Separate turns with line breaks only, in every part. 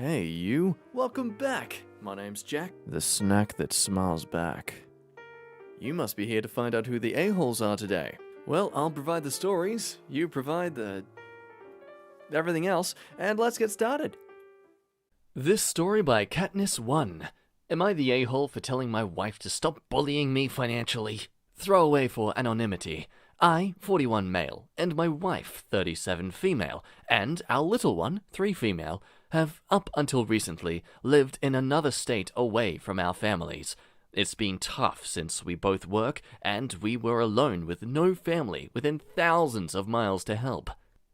Hey, you. Welcome back. My name's Jack, the snack that smiles back. You must be here to find out who the a-holes are today. Well, I'll provide the stories, you provide everything else, and let's get started. This story by Katniss1. Am I the a-hole for telling my wife to stop bullying me financially? Throwaway for anonymity. I, 41 male, and my wife, 37 female, and our little one, 3 female, have, up until recently, lived in another state away from our families. It's been tough since we both work, and we were alone with no family within thousands of miles to help.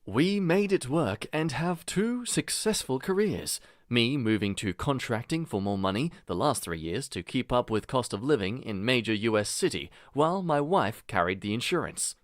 We made it work and have 2 successful careers. Me moving to contracting for more money the last 3 years to keep up with cost of living in major US city, while my wife carried the insurance.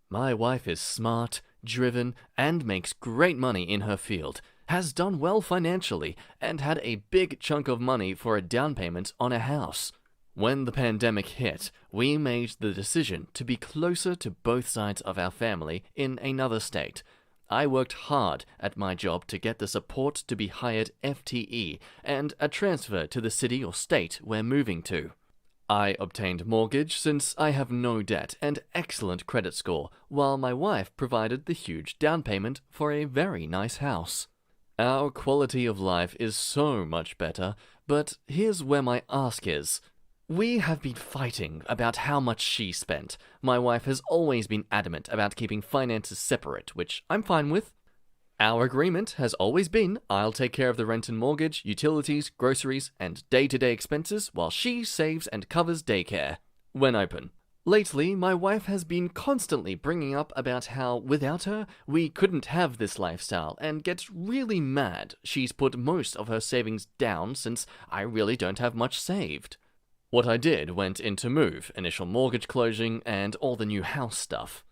My wife is smart, driven, and makes great money in her field, has done well financially, and had a big chunk of money for a down payment on a house. When the pandemic hit, we made the decision to be closer to both sides of our family in another state. I worked hard at my job to get the support to be hired FTE and a transfer to the city or state we're moving to. I obtained mortgage since I have no debt and excellent credit score, while my wife provided the huge down payment for a very nice house. Our quality of life is so much better, but here's where my ask is. We have been fighting about how much she spent. My wife has always been adamant about keeping finances separate, which I'm fine with. Our agreement has always been I'll take care of the rent and mortgage, utilities, groceries, and day-to-day expenses while she saves and covers daycare when open. Lately, my wife has been constantly bringing up about how, without her, we couldn't have this lifestyle, and gets really mad she's put most of her savings down since I really don't have much saved. What I did went into move, initial mortgage closing, and all the new house stuff.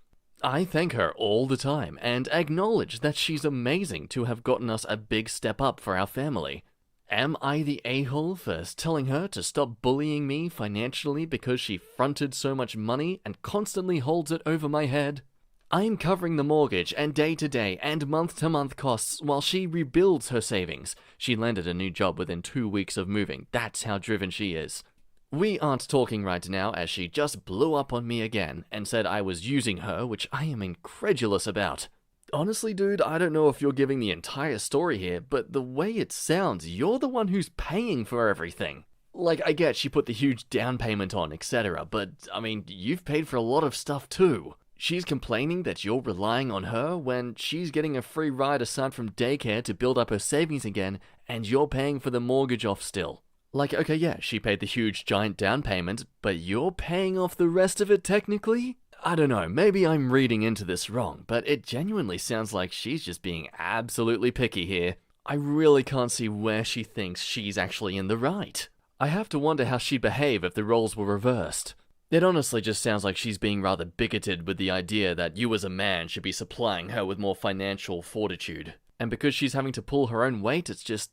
I thank her all the time, and acknowledge that she's amazing to have gotten us a big step up for our family. Am I the a-hole for telling her to stop bullying me financially because she fronted so much money and constantly holds it over my head? I'm covering the mortgage and day-to-day and month-to-month costs while she rebuilds her savings. She landed a new job within 2 weeks of moving. That's how driven she is. We aren't talking right now as she just blew up on me again and said I was using her, which I am incredulous about. Honestly, dude, I don't know if you're giving the entire story here, but the way it sounds, you're the one who's paying for everything. Like, I get she put the huge down payment on, etc., but, I mean, you've paid for a lot of stuff too. She's complaining that you're relying on her when she's getting a free ride aside from daycare to build up her savings again, and you're paying for the mortgage off still. Like, okay, yeah, she paid the huge giant down payment, but you're paying off the rest of it technically? I don't know, maybe I'm reading into this wrong, but it genuinely sounds like she's just being absolutely picky here. I really can't see where she thinks she's actually in the right. I have to wonder how she'd behave if the roles were reversed. It honestly just sounds like she's being rather bigoted with the idea that you as a man should be supplying her with more financial fortitude. And because she's having to pull her own weight, it's just,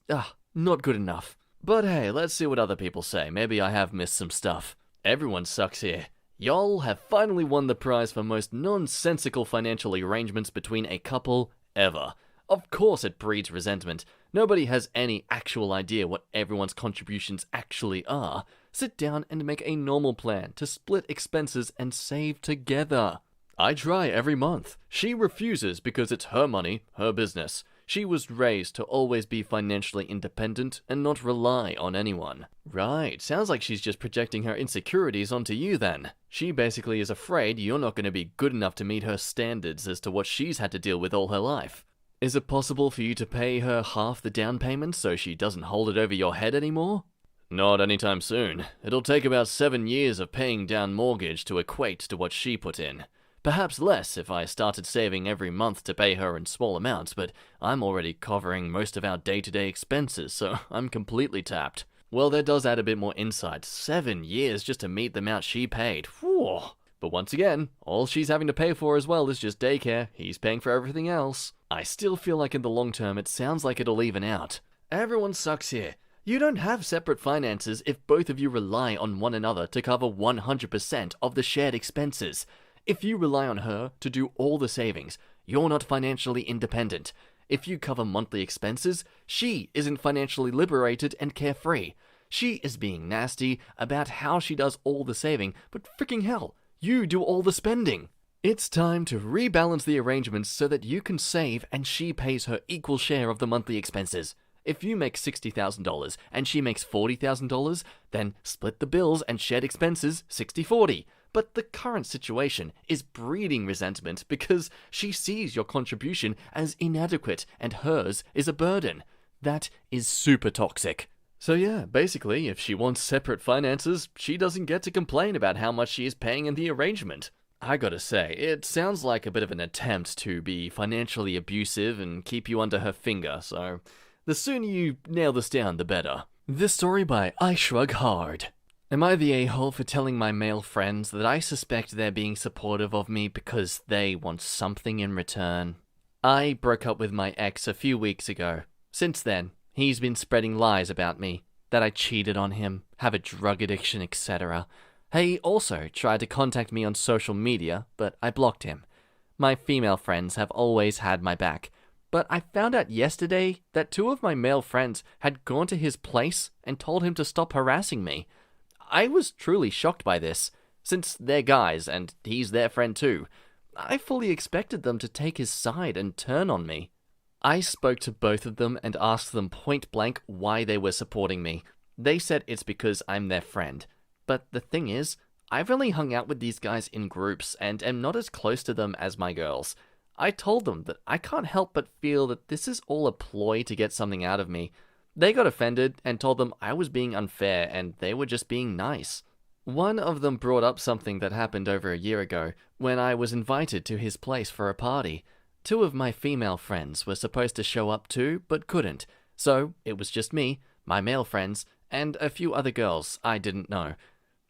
not good enough. But hey, let's see what other people say. Maybe I have missed some stuff. Everyone sucks here. Y'all have finally won the prize for most nonsensical financial arrangements between a couple ever. Of course it breeds resentment. Nobody has any actual idea what everyone's contributions actually are. Sit down and make a normal plan to split expenses and save together. I try every month. She refuses because it's her money, her business. She was raised to always be financially independent and not rely on anyone. Right, sounds like she's just projecting her insecurities onto you then. She basically is afraid you're not going to be good enough to meet her standards as to what she's had to deal with all her life. Is it possible for you to pay her half the down payment so she doesn't hold it over your head anymore? Not anytime soon. It'll take about 7 years of paying down mortgage to equate to what she put in. Perhaps less if I started saving every month to pay her in small amounts, but I'm already covering most of our day-to-day expenses, so I'm completely tapped. Well, that does add a bit more insight. 7 years just to meet the amount she paid. Whew. But once again, all she's having to pay for as well is just daycare. He's paying for everything else. I still feel like in the long term it sounds like it'll even out. Everyone sucks here. You don't have separate finances if both of you rely on one another to cover 100% of the shared expenses. If you rely on her to do all the savings, you're not financially independent. If you cover monthly expenses, she isn't financially liberated and carefree. She is being nasty about how she does all the saving, but freaking hell, you do all the spending. It's time to rebalance the arrangements so that you can save and she pays her equal share of the monthly expenses. If you make $60,000 and she makes $40,000, then split the bills and shared expenses 60-40. But the current situation is breeding resentment because she sees your contribution as inadequate and hers is a burden. That is super toxic. So yeah, basically, if she wants separate finances, she doesn't get to complain about how much she is paying in the arrangement. I gotta say, it sounds like a bit of an attempt to be financially abusive and keep you under her finger, so the sooner you nail this down, the better. This story by I Shrug Hard. Am I the a-hole for telling my male friends that I suspect they're being supportive of me because they want something in return? I broke up with my ex a few weeks ago. Since then, he's been spreading lies about me, that I cheated on him, have a drug addiction, etc. He also tried to contact me on social media, but I blocked him. My female friends have always had my back, but I found out yesterday that 2 of my male friends had gone to his place and told him to stop harassing me. I was truly shocked by this, since they're guys and he's their friend too. I fully expected them to take his side and turn on me. I spoke to both of them and asked them point blank why they were supporting me. They said it's because I'm their friend. But the thing is, I've only hung out with these guys in groups and am not as close to them as my girls. I told them that I can't help but feel that this is all a ploy to get something out of me. They got offended and told them I was being unfair and they were just being nice. One of them brought up something that happened over a year ago when I was invited to his place for a party. 2 of my female friends were supposed to show up too, but couldn't. So it was just me, my male friends, and a few other girls I didn't know.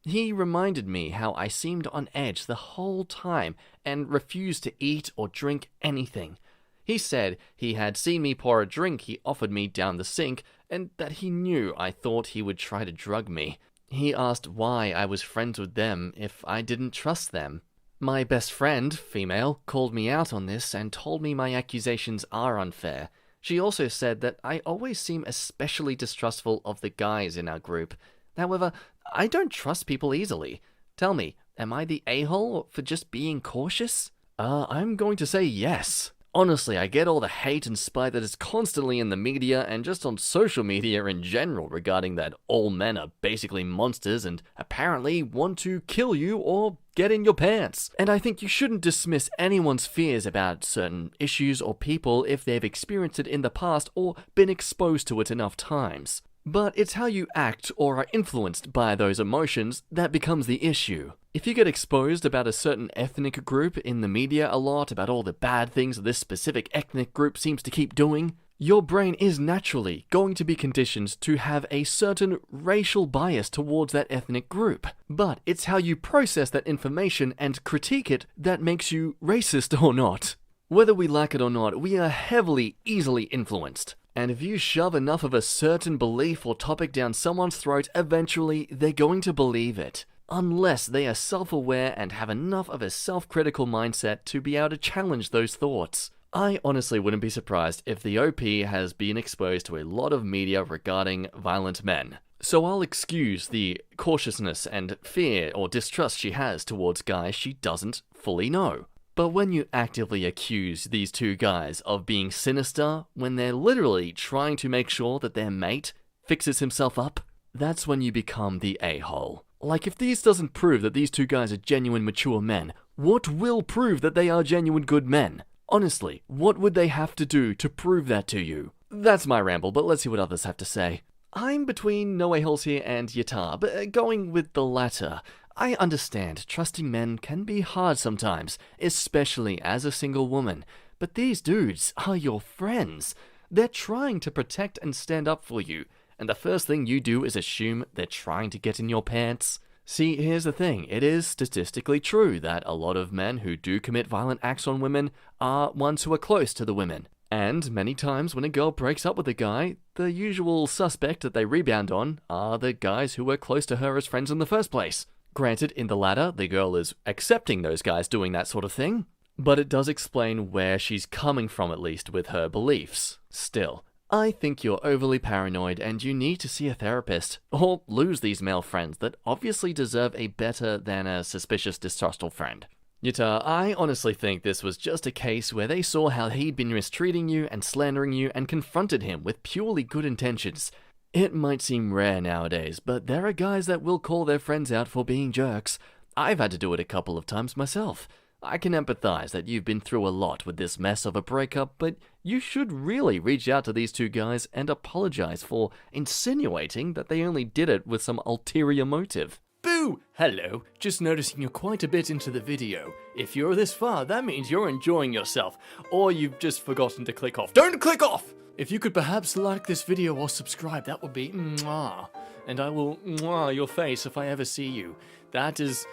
He reminded me how I seemed on edge the whole time and refused to eat or drink anything. He said he had seen me pour a drink he offered me down the sink and that he knew I thought he would try to drug me. He asked why I was friends with them if I didn't trust them. My best friend, female, called me out on this and told me my accusations are unfair. She also said that I always seem especially distrustful of the guys in our group. However, I don't trust people easily. Tell me, am I the a-hole for just being cautious? I'm going to say yes. Honestly, I get all the hate and spite that is constantly in the media and just on social media in general regarding that all men are basically monsters and apparently want to kill you or get in your pants. And I think you shouldn't dismiss anyone's fears about certain issues or people if they've experienced it in the past or been exposed to it enough times. But it's how you act or are influenced by those emotions that becomes the issue. If you get exposed about a certain ethnic group in the media a lot, about all the bad things this specific ethnic group seems to keep doing, your brain is naturally going to be conditioned to have a certain racial bias towards that ethnic group. But it's how you process that information and critique it that makes you racist or not. Whether we like it or not, we are heavily, easily influenced. And if you shove enough of a certain belief or topic down someone's throat, eventually they're going to believe it. Unless they are self-aware and have enough of a self-critical mindset to be able to challenge those thoughts. I honestly wouldn't be surprised if the OP has been exposed to a lot of media regarding violent men. So I'll excuse the cautiousness and fear or distrust she has towards guys she doesn't fully know. But when you actively accuse these 2 guys of being sinister when they're literally trying to make sure that their mate fixes himself up, that's when you become the a-hole. Like, if this doesn't prove that these 2 guys are genuine mature men, what will prove that they are genuine good men? Honestly, what would they have to do to prove that to you? That's my ramble, but let's see what others have to say. I'm between no a-holes here and Yatar, but going with the latter. I understand trusting men can be hard sometimes, especially as a single woman, but these dudes are your friends. They're trying to protect and stand up for you, and the first thing you do is assume they're trying to get in your pants. See, here's the thing. It is statistically true that a lot of men who do commit violent acts on women are ones who are close to the women. And many times when a girl breaks up with a guy, the usual suspect that they rebound on are the guys who were close to her as friends in the first place. Granted, in the latter, the girl is accepting those guys doing that sort of thing. But it does explain where she's coming from, at least with her beliefs. Still, I think you're overly paranoid and you need to see a therapist, or lose these male friends that obviously deserve a better than a suspicious, distrustful friend. Yuta, I honestly think this was just a case where they saw how he'd been mistreating you and slandering you and confronted him with purely good intentions. It might seem rare nowadays, but there are guys that will call their friends out for being jerks. I've had to do it a couple of times myself. I can empathize that you've been through a lot with this mess of a breakup, but you should really reach out to these two guys and apologize for insinuating that they only did it with some ulterior motive. Boo! Hello, just noticing you're quite a bit into the video. If you're this far, that means you're enjoying yourself, or you've just forgotten to click off. Don't click off! If you could perhaps like this video or subscribe, that would be mwah. And I will mwah your face if I ever see you. That is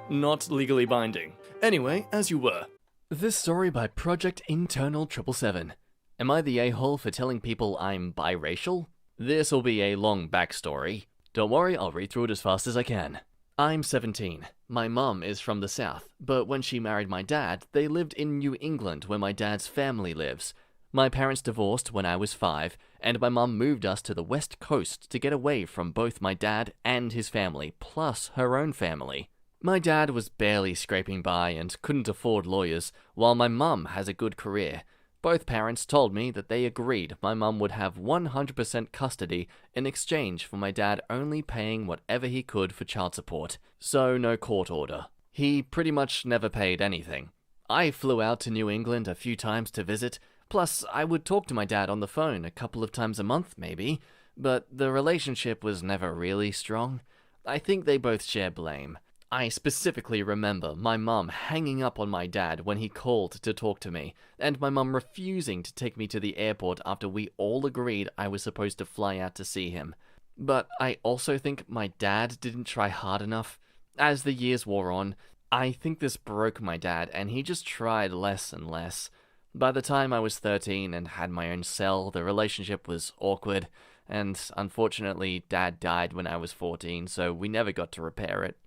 not legally binding. Anyway, as you were. This story by Project Internal 777. Am I the a-hole for telling people I'm biracial? This will be a long backstory. Don't worry, I'll read through it as fast as I can. I'm 17. My mum is from the south, but when she married my dad, they lived in New England where my dad's family lives. My parents divorced when I was 5, and my mum moved us to the west coast to get away from both my dad and his family, plus her own family. My dad was barely scraping by and couldn't afford lawyers, while my mum has a good career. Both parents told me that they agreed my mum would have 100% custody in exchange for my dad only paying whatever he could for child support, so no court order. He pretty much never paid anything. I flew out to New England a few times to visit, plus I would talk to my dad on the phone a couple of times a month maybe, but the relationship was never really strong. I think they both share blame. I specifically remember my mum hanging up on my dad when he called to talk to me, and my mum refusing to take me to the airport after we all agreed I was supposed to fly out to see him. But I also think my dad didn't try hard enough. As the years wore on, I think this broke my dad, and he just tried less and less. By the time I was 13 and had my own cell, the relationship was awkward, and unfortunately Dad died when I was 14, so we never got to repair it.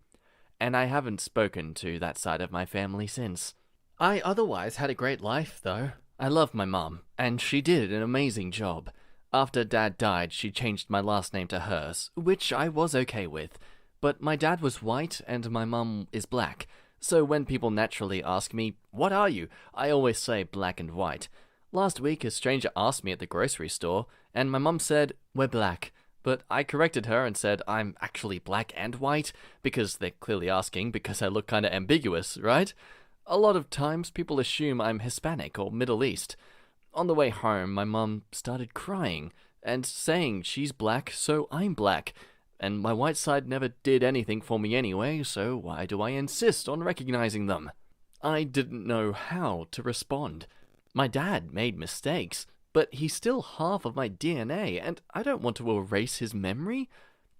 And I haven't spoken to that side of my family since. I otherwise had a great life, though. I love my mum, and she did an amazing job. After Dad died, she changed my last name to hers, which I was okay with. But my dad was white, and my mum is black. So when people naturally ask me, "What are you?" I always say black and white. Last week, a stranger asked me at the grocery store, and my mum said, "We're black." But I corrected her and said I'm actually black and white, because they're clearly asking because I look kinda ambiguous, right? A lot of times people assume I'm Hispanic or Middle East. On the way home, my mum started crying and saying she's black, so I'm black. And my white side never did anything for me anyway, so why do I insist on recognizing them? I didn't know how to respond. My dad made mistakes, but he's still half of my DNA, and I don't want to erase his memory.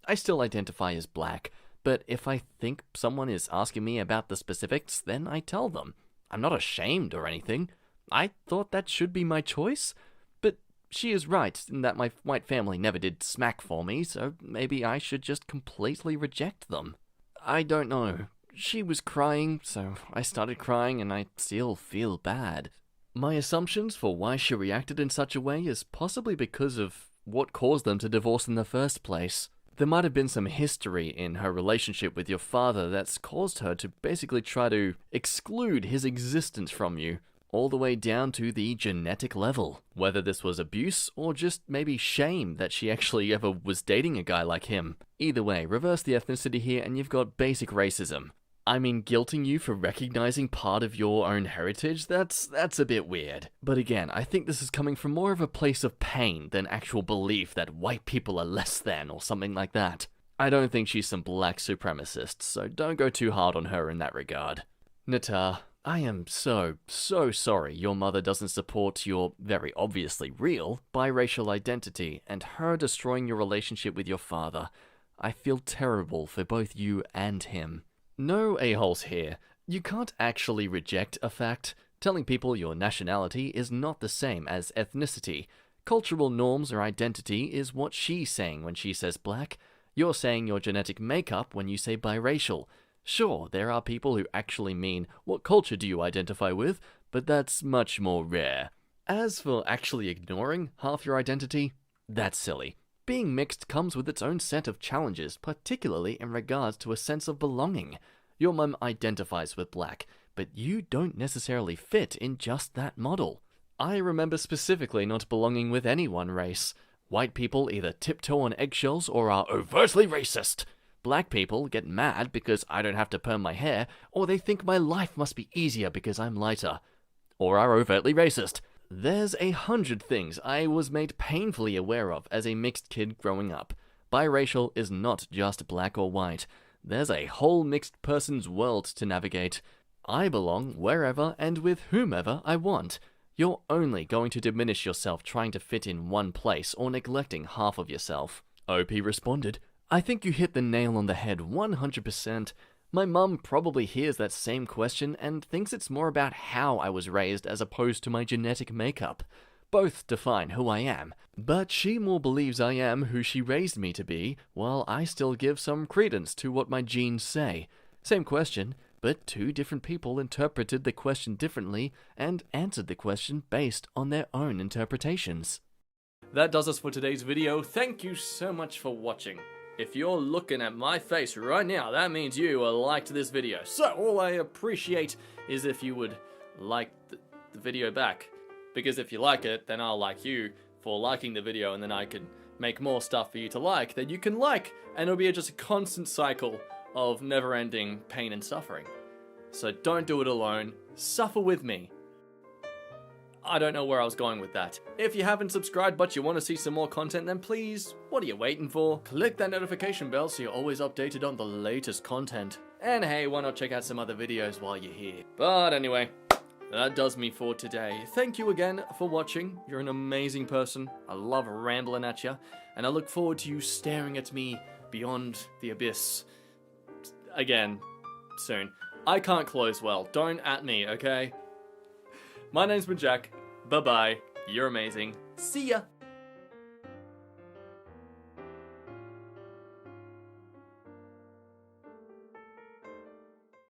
I still identify as black, but if I think someone is asking me about the specifics, then I tell them. I'm not ashamed or anything. I thought that should be my choice. But she is right in that my white family never did smack for me, so maybe I should just completely reject them. I don't know. She was crying, so I started crying, and I still feel bad. My assumptions for why she reacted in such a way is possibly because of what caused them to divorce in the first place. There might have been some history in her relationship with your father that's caused her to basically try to exclude his existence from you, all the way down to the genetic level. Whether this was abuse or just maybe shame that she actually ever was dating a guy like him. Either way, reverse the ethnicity here and you've got basic racism. I mean, guilting you for recognizing part of your own heritage, that's a bit weird. But again, I think this is coming from more of a place of pain than actual belief that white people are less than or something like that. I don't think she's some black supremacist, so don't go too hard on her in that regard. Nata, I am so sorry your mother doesn't support your, very obviously real, biracial identity and her destroying your relationship with your father. I feel terrible for both you and him. No a-holes here. You can't actually reject a fact. Telling people your nationality is not the same as ethnicity. Cultural norms or identity is what she's saying when she says black. You're saying your genetic makeup when you say biracial. Sure, there are people who actually mean, what culture do you identify with, but that's much more rare. As for actually ignoring half your identity, that's silly. Being mixed comes with its own set of challenges, particularly in regards to a sense of belonging. Your mum identifies with black, but you don't necessarily fit in just that model. I remember specifically not belonging with any one race. White people either tiptoe on eggshells or are overtly racist. Black people get mad because I don't have to perm my hair, or they think my life must be easier because I'm lighter. Or are overtly racist. There's 100 things I was made painfully aware of as a mixed kid growing up. Biracial is not just black or white. There's a whole mixed person's world to navigate. I belong wherever and with whomever I want. You're only going to diminish yourself trying to fit in one place or neglecting half of yourself. OP responded, I think you hit the nail on the head 100%. My mum probably hears that same question and thinks it's more about how I was raised as opposed to my genetic makeup. Both define who I am, but she more believes I am who she raised me to be, while I still give some credence to what my genes say. Same question, but two different people interpreted the question differently and answered the question based on their own interpretations. That does us for today's video. Thank you so much for watching. If you're looking at my face right now, that means you liked this video. So all I appreciate is if you would like the video back. Because if you like it, then I'll like you for liking the video, and then I can make more stuff for you to like that you can like. And it'll be just a constant cycle of never-ending pain and suffering. So don't do it alone. Suffer with me. I don't know where I was going with that. If you haven't subscribed but you want to see some more content, then please, what are you waiting for? Click that notification bell so you're always updated on the latest content. And hey, why not check out some other videos while you're here? But anyway, that does me for today. Thank you again for watching. You're an amazing person. I love rambling at you. And I look forward to you staring at me beyond the abyss again soon. I can't close well. Don't at me, okay? My name's been Jack. Bye-bye. You're amazing. See ya.